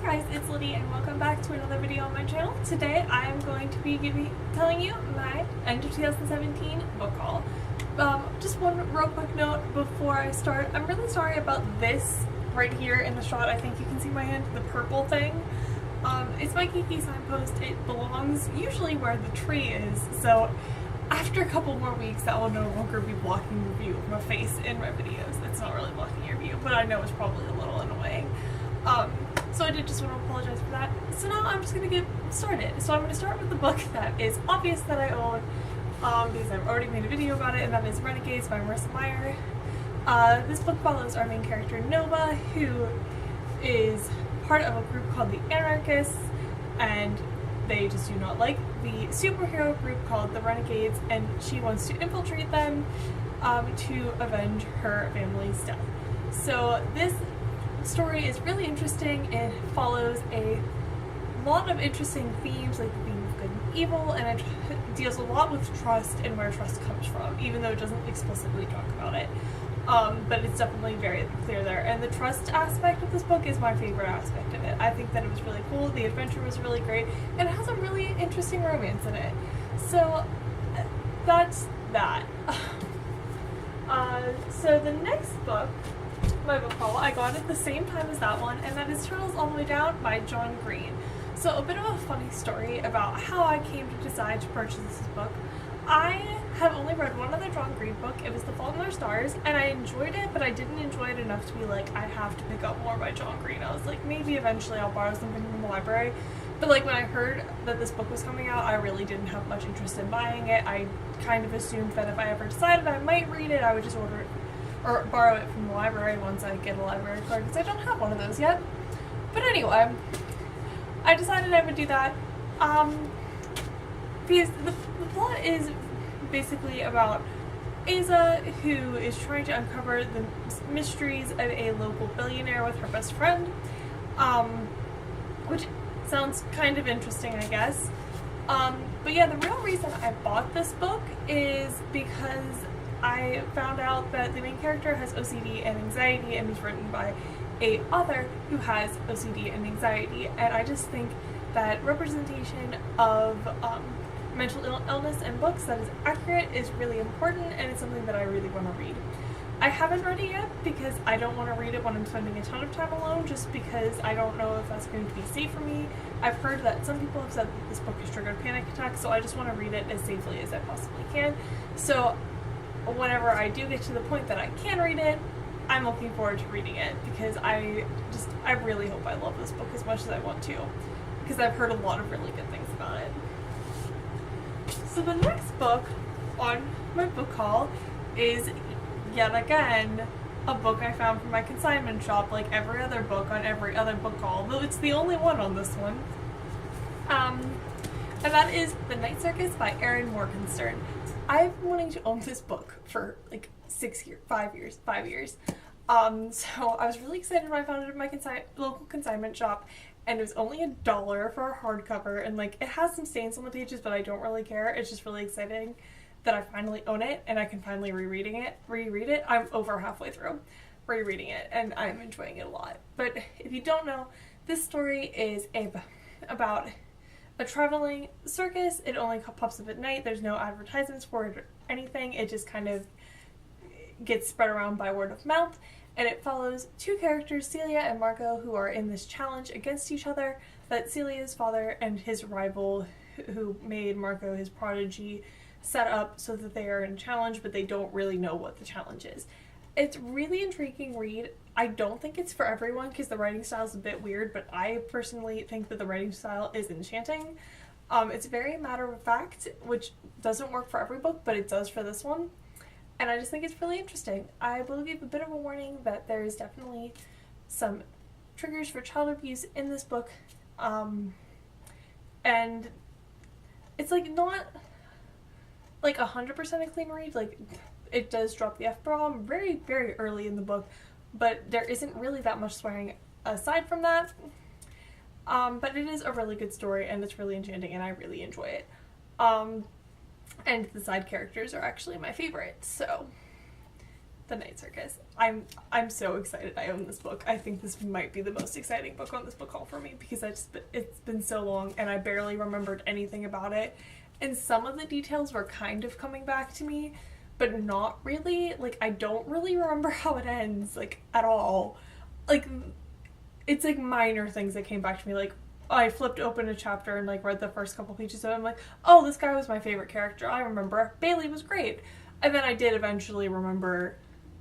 guys, it's Liddy and welcome back to another video on my channel. Today I am going to be telling you my end of 2017 book haul. Just one real quick note before I start. I'm really sorry about this right here in the shot. I think you can see my hand, the purple thing. It's my geeky signpost. It belongs usually where the tree is, so after a couple more weeks that will no longer be blocking the view of my face in my videos. It's not really blocking your view, but I know it's probably a little annoying. So I did just want to apologize for that. So now I'm just going to get started. So I'm going to start with the book that is obvious that I own, because I've already made a video about it, and that is Renegades by Marissa Meyer. This book follows our main character Nova, who is part of a group called the Anarchists, and they just do not like the superhero group called the Renegades, and she wants to infiltrate them to avenge her family's death. So this story is really interesting. It follows a lot of interesting themes, like the theme of good and evil, and it deals a lot with trust and where trust comes from, even though it doesn't explicitly talk about it. But it's definitely very clear there. And the trust aspect of this book is my favorite aspect of it. I think that it was really cool, the adventure was really great, and it has a really interesting romance in it. So that's that. So the next book, my book haul, I got at the same time as that one, and that is Turtles All the Way Down by John Green. So a bit of a funny story about how I came to decide to purchase this book. I have only read one other John Green book. It was The Fault in Our Stars, and I enjoyed it, but I didn't enjoy it enough to be like, I have to pick up more by John Green. I was like, maybe eventually I'll borrow something from the library. But like when I heard that this book was coming out, I really didn't have much interest in buying it. I kind of assumed that if I ever decided I might read it, I would just order it or borrow it from the library once I get a library card, because I don't have one of those yet. But anyway, I decided I would do that. Because the plot is basically about Asa, who is trying to uncover the mysteries of a local billionaire with her best friend, which sounds kind of interesting, I guess. But yeah, the real reason I bought this book is because I found out that the main character has OCD and anxiety and is written by an author who has OCD and anxiety, and I just think that representation of mental illness in books that is accurate is really important, and it's something that I really want to read. I haven't read it yet because I don't want to read it when I'm spending a ton of time alone, just because I don't know if that's going to be safe for me. I've heard that some people have said that this book has triggered panic attacks, so I just want to read it as safely as I possibly can. So whenever I do get to the point that I can read it, I'm looking forward to reading it, because I really hope I love this book as much as I want to, because I've heard a lot of really good things about it. So the next book on my book haul is yet again a book I found from my consignment shop, like every other book on every other book haul, though it's the only one on this one. And that is The Night Circus by Erin Morgenstern. I've been wanting to own this book for like 5 years. So I was really excited when I found it in my local consignment shop, and it was only $1 for a hardcover, and like it has some stains on the pages, but I don't really care. It's just really exciting that I finally own it and I can finally reread it. I'm over halfway through rereading it, and I'm enjoying it a lot. But if you don't know, this story is about a traveling circus. It only pops up at night. There's no advertisements for it or anything. It just kind of gets spread around by word of mouth, and it follows two characters, Celia and Marco, who are in this challenge against each other that Celia's father and his rival, who made Marco his prodigy, set up so that they are in a challenge, but they don't really know what the challenge is. It's really intriguing read. I don't think it's for everyone because the writing style is a bit weird, but I personally think that the writing style is enchanting. It's very matter of fact, which doesn't work for every book, but it does for this one. And I just think it's really interesting. I will give a bit of a warning that there is definitely some triggers for child abuse in this book. And it's like not like 100% a clean read. Like it does drop the F-bomb very, very early in the book, but there isn't really that much swearing aside from that. But it is a really good story, and it's really enchanting, and I really enjoy it. And the side characters are actually my favorite, so The Night Circus. I'm so excited I own this book. I think this might be the most exciting book on this book haul for me because it's been so long and I barely remembered anything about it. And some of the details were kind of coming back to me, but not really. Like, I don't really remember how it ends, like, at all. Like, it's like minor things that came back to me. Like, I flipped open a chapter and like read the first couple pages of it. I'm like, oh, this guy was my favorite character. I remember. Bailey was great. And then I did eventually remember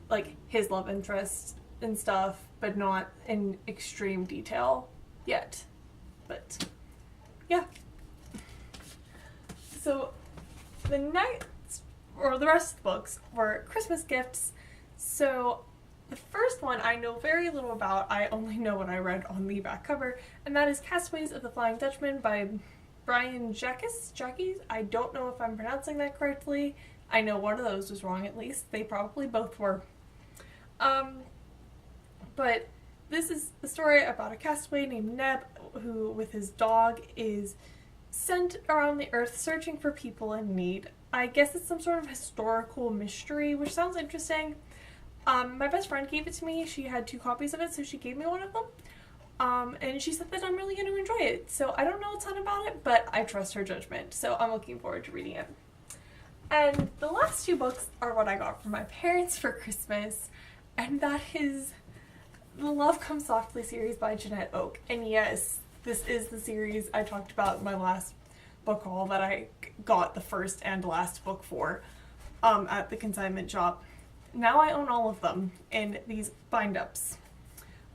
like his love interest and stuff, but not in extreme detail yet. But yeah. So the rest of the books were Christmas gifts. So the first one I know very little about. I only know what I read on the back cover, and that is Castaways of the Flying Dutchman by Brian Jacques. I don't know if I'm pronouncing that correctly. I know one of those was wrong at least. They probably both were. But this is the story about a castaway named Neb who, with his dog, is sent around the earth searching for people in need. I guess it's some sort of historical mystery, which sounds interesting. My best friend gave it to me. She had 2 copies of it, so she gave me one of them. And she said that I'm really going to enjoy it. So I don't know a ton about it, but I trust her judgment. So I'm looking forward to reading it. And the last 2 books are what I got from my parents for Christmas. And that is the Love Comes Softly series by Jeanette Oak. And yes, this is the series I talked about in my last book haul that I got the first and last book for at the consignment shop. Now I own all of them in these bind-ups.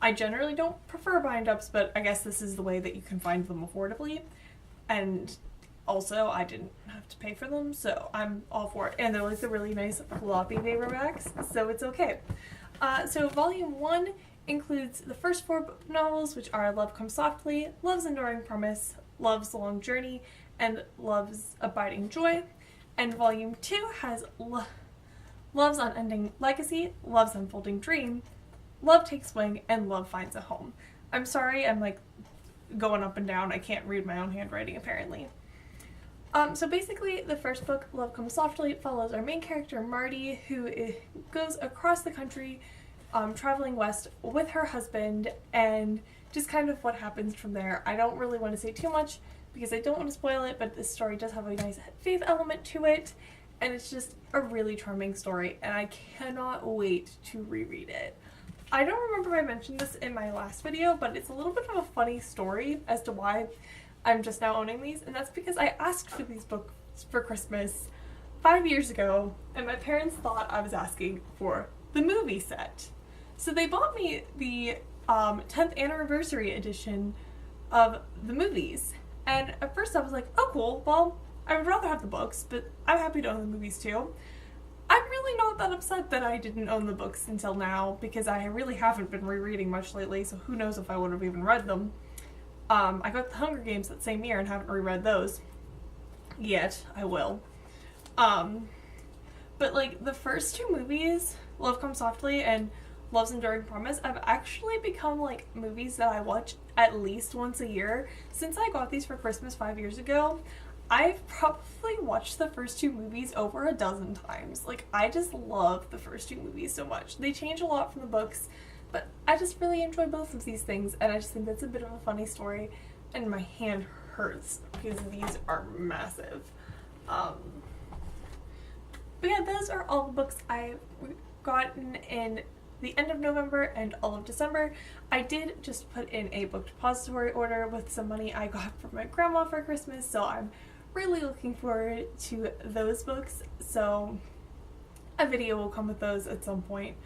I generally don't prefer bind-ups, but I guess this is the way that you can find them affordably. And also, I didn't have to pay for them, so I'm all for it. And they're like the really nice floppy paperbacks, so it's okay. So volume 1 includes the first 4 novels, which are Love Comes Softly, Love's Enduring Promise, Love's Long Journey, and Love's Abiding Joy. And volume 2 has Love's Unending Legacy, Love's Unfolding Dream, Love Takes Wing, and Love Finds a Home. I'm sorry, I'm like going up and down. I can't read my own handwriting apparently. So basically the first book, Love Comes Softly, follows our main character Marty, who goes across the country traveling west with her husband, and just kind of what happens from there. I don't really want to say too much because I don't want to spoil it, but this story does have a nice faith element to it. And it's just a really charming story, and I cannot wait to reread it. I don't remember if I mentioned this in my last video, but it's a little bit of a funny story as to why I'm just now owning these, and that's because I asked for these books for Christmas 5 years ago, and my parents thought I was asking for the movie set. So they bought me the 10th anniversary edition of the movies, and at first I was like, oh cool, well, I would rather have the books, but I'm happy to own the movies too. I'm really not that upset that I didn't own the books until now, because I really haven't been rereading much lately, so who knows if I would have even read them. I got the Hunger Games that same year and haven't reread those yet. I will. But like the first 2 movies, Love Comes Softly and Love's Enduring Promise, have actually become like movies that I watch at least once a year. Since I got these for Christmas 5 years ago, I've probably watched the first 2 movies over a dozen times. Like, I just love the first 2 movies so much. They change a lot from the books, but I just really enjoy both of these things, and I just think that's a bit of a funny story, and my hand hurts because these are massive. But yeah, those are all the books I've gotten in the end of November and all of December. I did just put in a book depository order with some money I got from my grandma for Christmas, so I'm really looking forward to those books. So a video will come with those at some point.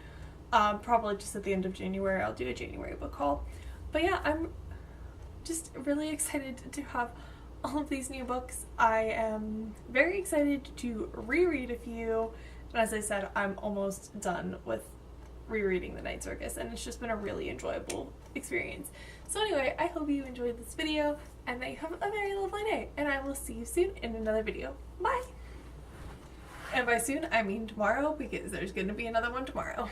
Probably just at the end of January. I'll do a January book haul. But yeah, I'm just really excited to have all of these new books. I am very excited to reread a few, and as I said, I'm almost done with rereading The Night Circus, and it's just been a really enjoyable experience. So anyway, I hope you enjoyed this video, and that you have a very lovely day, and I will see you soon in another video. Bye! And by soon, I mean tomorrow, because there's going to be another one tomorrow.